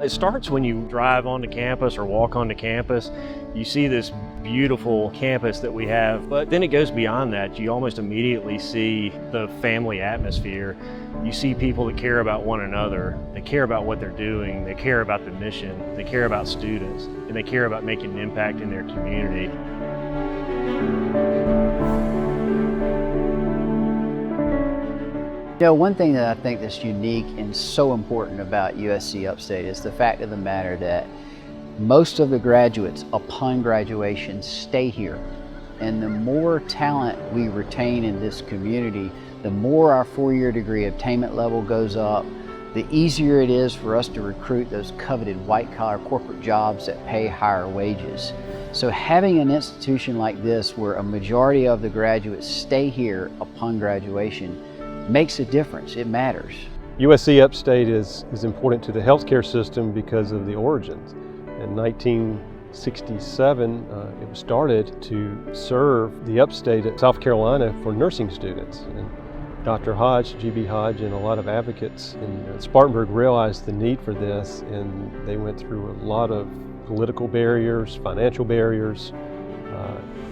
It starts when you drive onto campus or walk onto campus. You see this beautiful campus that we have, but then it goes beyond that. You almost immediately see the family atmosphere. You see people that care about one another, they care about what they're doing, they care about the mission, they care about students, and they care about making an impact in their community. You know, one thing that I think that's unique and so important about USC Upstate is the fact of the matter that most of the graduates upon graduation stay here. And the more talent we retain in this community, the more our four-year degree attainment level goes up, the easier it is for us to recruit those coveted white-collar corporate jobs that pay higher wages. So having an institution like this where a majority of the graduates stay here upon graduation makes a difference. It matters. USC Upstate is important to the healthcare system because of the origins. In 1967, it was started to serve the Upstate of South Carolina for nursing students. And Dr. Hodge, G.B. Hodge, and a lot of advocates in Spartanburg realized the need for this, and they went through a lot of political barriers, financial barriers,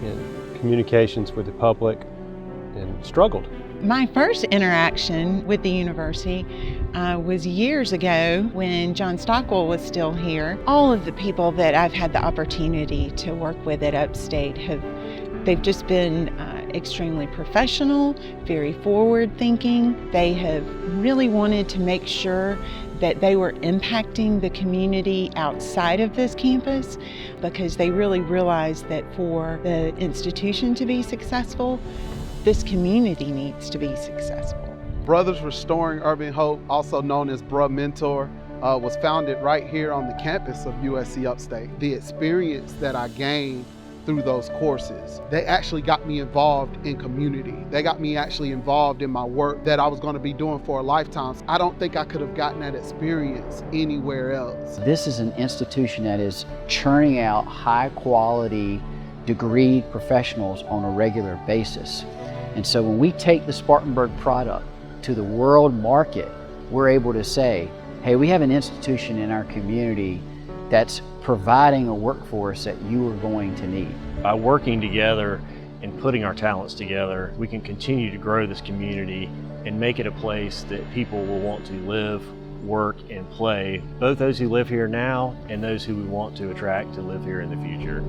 and communications with the public, and struggled. My first interaction with the university was years ago when John Stockwell was still here. All of the people that I've had the opportunity to work with at Upstate they've just been extremely professional, very forward-thinking. They have really wanted to make sure that they were impacting the community outside of this campus, because they really realized that for the institution to be successful, this community needs to be successful. Brothers Restoring Urban Hope, also known as Bruh Mentor, was founded right here on the campus of USC Upstate. The experience that I gained through those courses, they actually got me involved in community. They got me actually involved in my work that I was going to be doing for a lifetime. I don't think I could have gotten that experience anywhere else. This is an institution that is churning out high quality degreed professionals on a regular basis. And so when we take the Spartanburg product to the world market, we're able to say, hey, we have an institution in our community that's providing a workforce that you are going to need. By working together and putting our talents together, we can continue to grow this community and make it a place that people will want to live, work, and play, both those who live here now and those who we want to attract to live here in the future.